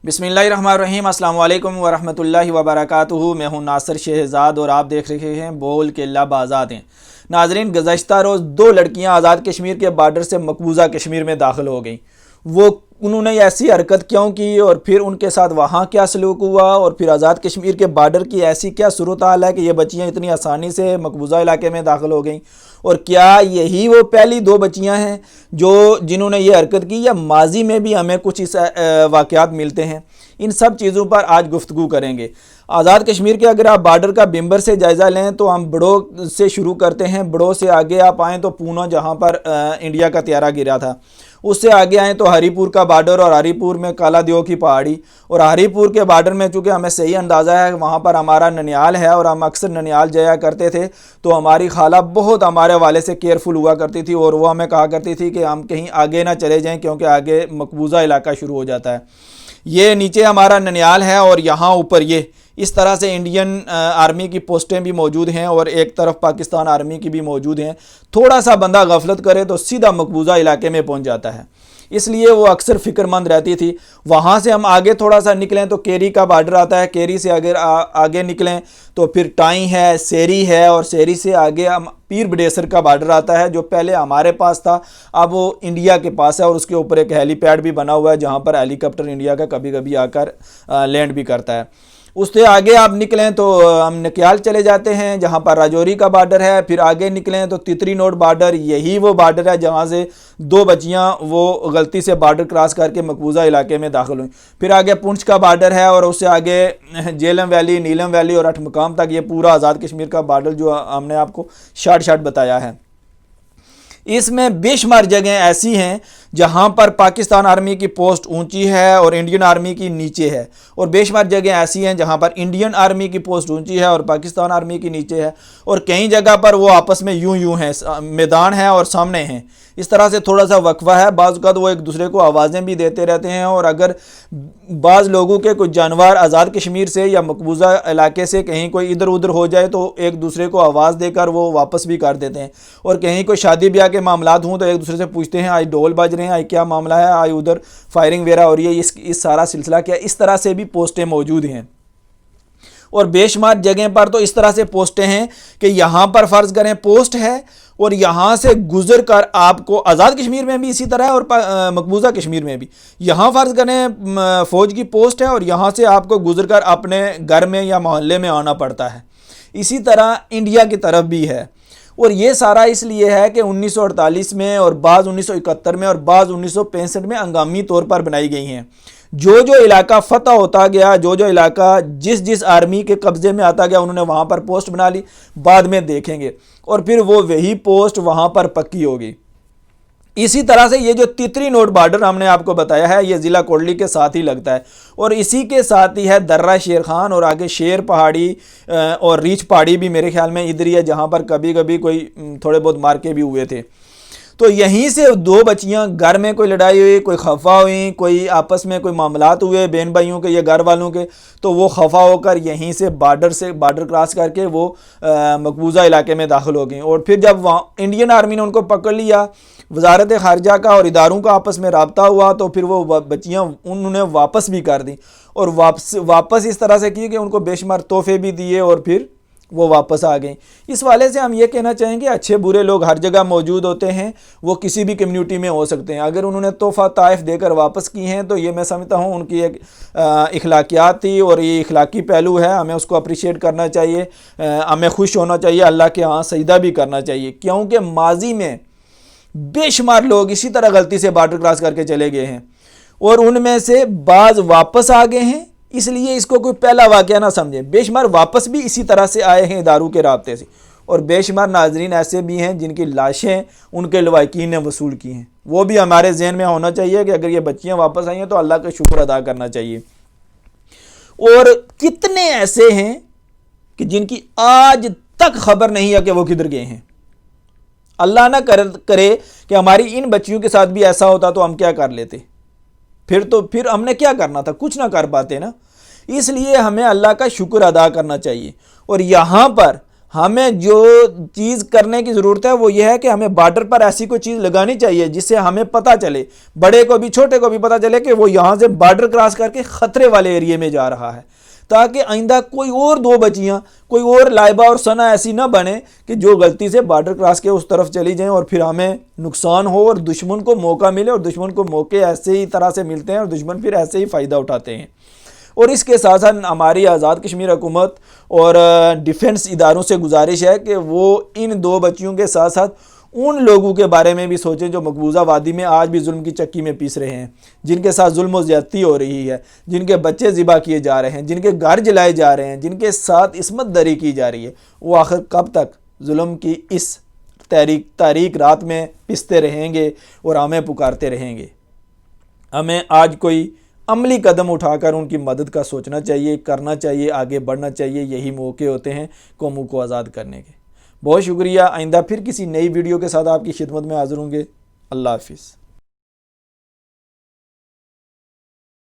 بسم اللہ الرحمن الرحیم۔ السلام علیکم ورحمۃ اللہ وبرکاتہ۔ میں ہوں ناصر شہزاد اور آپ دیکھ رہے ہیں بول کے لب آزاد ہیں۔ ناظرین، گزشتہ روز دو لڑکیاں آزاد کشمیر کے بارڈر سے مقبوضہ کشمیر میں داخل ہو گئیں۔ انہوں نے ایسی حرکت کیوں کی اور پھر ان کے ساتھ وہاں کیا سلوک ہوا اور پھر آزاد کشمیر کے بارڈر کی ایسی کیا صورتحال ہے کہ یہ بچیاں اتنی آسانی سے مقبوضہ علاقے میں داخل ہو گئیں، اور کیا یہی وہ پہلی دو بچیاں ہیں جنہوں نے یہ حرکت کی، یا ماضی میں بھی ہمیں کچھ اس واقعات ملتے ہیں؟ ان سب چیزوں پر آج گفتگو کریں گے۔ آزاد کشمیر کے اگر آپ بارڈر کا بمبر سے جائزہ لیں تو ہم بڑو سے شروع کرتے ہیں۔ بڑو سے آگے آپ آئیں تو پونا، جہاں پر انڈیا کا طیارہ گرا تھا، اس سے آگے آئیں تو ہری پور کا بارڈر اور ہری پور میں کالا دیو کی پہاڑی، اور ہری پور کے بارڈر میں چونکہ ہمیں صحیح اندازہ ہے وہاں پر ہمارا ننیال ہے اور ہم اکثر ننیال جایا کرتے تھے، تو ہماری خالہ بہت ہمارے والے سے کیئرفل ہوا کرتی تھی اور وہ ہمیں کہا کرتی تھی کہ ہم کہیں آگے نہ چلے جائیں کیونکہ آگے مقبوضہ علاقہ شروع ہو جاتا ہے۔ یہ نیچے ہمارا ننیال ہے اور یہاں اوپر یہ اس طرح سے انڈین آرمی کی پوسٹیں بھی موجود ہیں اور ایک طرف پاکستان آرمی کی بھی موجود ہیں۔ تھوڑا سا بندہ غفلت کرے تو سیدھا مقبوضہ علاقے میں پہنچ جاتا ہے، اس لیے وہ اکثر فکر مند رہتی تھی۔ وہاں سے ہم آگے تھوڑا سا نکلیں تو کیری کا بارڈر آتا ہے، کیری سے اگر آگے نکلیں تو پھر ٹائیں ہے، سیری ہے، اور سیری سے آگے ہم پیر بڈیسر کا بارڈر آتا ہے جو پہلے ہمارے پاس تھا، اب وہ انڈیا کے پاس ہے، اور اس کے اوپر ایک ہیلی پیڈ بھی بنا ہوا ہے جہاں پر ہیلی کاپٹر انڈیا کا کبھی کبھی آ کر لینڈ بھی کرتا ہے۔ اس سے آگے آپ نکلیں تو ہم نکیال چلے جاتے ہیں جہاں پر راجوری کا بارڈر ہے، پھر آگے نکلیں تو تتری نوٹ بارڈر، یہی وہ بارڈر ہے جہاں سے دو بچیاں وہ غلطی سے بارڈر کراس کر کے مقبوضہ علاقے میں داخل ہوئیں۔ پھر آگے پونچھ کا بارڈر ہے اور اس سے آگے جیلم ویلی، نیلم ویلی اور 8 مقام تک یہ پورا آزاد کشمیر کا بارڈر جو ہم نے آپ کو شارٹ بتایا ہے۔ اس میں بے شمار جگہیں ایسی ہیں جہاں پر پاکستان آرمی کی پوسٹ اونچی ہے اور انڈین آرمی کی نیچے ہے، اور بے شمار جگہیں ایسی ہیں جہاں پر انڈین آرمی کی پوسٹ اونچی ہے اور پاکستان آرمی کی نیچے ہے، اور کئی جگہ پر وہ آپس میں یوں ہیں، میدان ہے اور سامنے ہیں، اس طرح سے تھوڑا سا وقفہ ہے۔ بعض اوقات وہ ایک دوسرے کو آوازیں بھی دیتے رہتے ہیں، اور اگر بعض لوگوں کے کوئی جانور آزاد کشمیر سے یا مقبوضہ علاقے سے کہیں کوئی ادھر ادھر ہو جائے تو ایک دوسرے کو آواز دے کر وہ واپس بھی کر دیتے ہیں، اور کہیں کوئی شادی بیاہ کے معاملات ہوں تو ایک دوسرے سے پوچھتے ہیں آج ڈول بج رہے ہیں، آج کیا معاملہ ہے، آج ادھر فائرنگ وغیرہ ہو رہی ہے، اس سارا سلسلہ کیا، اس طرح سے بھی پوسٹیں موجود ہیں۔ اور بے شمار جگہ پر تو اس طرح سے پوسٹیں ہیں کہ یہاں پر فرض کریں پوسٹ ہے اور یہاں سے گزر کر آپ کو آزاد کشمیر میں بھی اسی طرح ہے اور مقبوضہ کشمیر میں بھی یہاں فرض کریں فوج کی پوسٹ ہے اور یہاں سے آپ کو گزر کر اپنے گھر میں یا محلے میں آنا پڑتا ہے۔ اسی طرح انڈیا کی طرف بھی ہے، اور یہ سارا اس لیے ہے کہ 1948 میں اور بعض 1971 میں اور بعض 1965 میں ہنگامی طور پر بنائی گئی ہیں۔ جو علاقہ فتح ہوتا گیا، جو علاقہ جس آرمی کے قبضے میں آتا گیا، انہوں نے وہاں پر پوسٹ بنا لی، بعد میں دیکھیں گے، اور پھر وہی پوسٹ وہاں پر پکی ہوگی۔ اسی طرح سے یہ جو تتری نوٹ بارڈر ہم نے آپ کو بتایا ہے یہ ضلع کوڈلی کے ساتھ ہی لگتا ہے، اور اسی کے ساتھ ہی ہے درہ شیر خان، اور آگے شیر پہاڑی اور ریچھ پہاڑی بھی میرے خیال میں ادھر ہی ہے جہاں پر کبھی کبھی کوئی تھوڑے بہت مارکے بھی ہوئے تھے۔ تو یہیں سے دو بچیاں گھر میں کوئی لڑائی ہوئی، کوئی خفا ہوئی، کوئی آپس میں کوئی معاملات ہوئے بہن بھائیوں کے یا گھر والوں کے، تو وہ خفا ہو کر یہیں سے بارڈر کراس کر کے وہ مقبوضہ علاقے میں داخل ہو گئیں، اور پھر جب وہاں انڈین آرمی نے ان کو پکڑ لیا، وزارت خارجہ کا اور اداروں کا آپس میں رابطہ ہوا، تو پھر وہ بچیاں انہوں نے واپس بھی کر دیں، اور واپس اس طرح سے کی کہ ان کو بے شمار تحفے بھی دیے اور پھر وہ واپس آ گئیں۔ اس والے سے ہم یہ کہنا چاہیں گے اچھے برے لوگ ہر جگہ موجود ہوتے ہیں، وہ کسی بھی کمیونٹی میں ہو سکتے ہیں۔ اگر انہوں نے تحفہ طائف دے کر واپس کی ہیں تو یہ میں سمجھتا ہوں ان کی ایک اخلاقیات تھی، اور یہ اخلاقی پہلو ہے، ہمیں اس کو اپریشیٹ کرنا چاہیے، ہمیں خوش ہونا چاہیے، اللہ کے ہاں سجدہ بھی کرنا چاہیے، کیونکہ ماضی میں بے شمار لوگ اسی طرح غلطی سے بارڈر کراس کر کے چلے گئے ہیں، اور ان میں سے بعض واپس آ گئے ہیں، اس لیے اس کو کوئی پہلا واقعہ نہ سمجھیں۔ بے شمار واپس بھی اسی طرح سے آئے ہیں اداروں کے رابطے سے، اور بے شمار ناظرین ایسے بھی ہیں جن کی لاشیں ان کے لواحقین نے وصول کی ہیں، وہ بھی ہمارے ذہن میں ہونا چاہیے کہ اگر یہ بچیاں واپس آئی ہیں تو اللہ کا شکر ادا کرنا چاہیے۔ اور کتنے ایسے ہیں کہ جن کی آج تک خبر نہیں ہے کہ وہ کدھر گئے ہیں۔ اللہ نہ کرے کہ ہماری ان بچیوں کے ساتھ بھی ایسا ہوتا تو ہم کیا کر لیتے، پھر ہم نے کیا کرنا تھا، کچھ نہ کر پاتے نا۔ اس لیے ہمیں اللہ کا شکر ادا کرنا چاہیے، اور یہاں پر ہمیں جو چیز کرنے کی ضرورت ہے وہ یہ ہے کہ ہمیں بارڈر پر ایسی کوئی چیز لگانی چاہیے جس سے ہمیں پتہ چلے، بڑے کو بھی چھوٹے کو بھی پتہ چلے کہ وہ یہاں سے بارڈر کراس کر کے خطرے والے ایریے میں جا رہا ہے، تاکہ آئندہ کوئی اور دو بچیاں، کوئی اور لائبہ اور ثنا ایسی نہ بنے کہ جو غلطی سے بارڈر کراس کے اس طرف چلی جائیں اور پھر ہمیں نقصان ہو اور دشمن کو موقع ملے، اور دشمن کو موقع ایسے ہی طرح سے ملتے ہیں اور دشمن پھر ایسے ہی فائدہ اٹھاتے ہیں۔ اور اس کے ساتھ ساتھ ہماری آزاد کشمیر حکومت اور ڈیفنس اداروں سے گزارش ہے کہ وہ ان دو بچیوں کے ساتھ ساتھ ان لوگوں کے بارے میں بھی سوچیں جو مقبوضہ وادی میں آج بھی ظلم کی چکی میں پیس رہے ہیں، جن کے ساتھ ظلم و زیادتی ہو رہی ہے، جن کے بچے ذبح کیے جا رہے ہیں، جن کے گھر جلائے جا رہے ہیں، جن کے ساتھ عصمت دری کی جا رہی ہے۔ وہ آخر کب تک ظلم کی اس تاریک رات میں پستے رہیں گے اور ہمیں پکارتے رہیں گے؟ ہمیں آج کوئی عملی قدم اٹھا کر ان کی مدد کا سوچنا چاہیے، کرنا چاہیے، آگے بڑھنا چاہیے۔ یہی موقع ہوتے ہیں قوموں کو آزاد کرنے کے۔ بہت شکریہ۔ آئندہ پھر کسی نئی ویڈیو کے ساتھ آپ کی خدمت میں حاضر ہوں گے۔ اللہ حافظ۔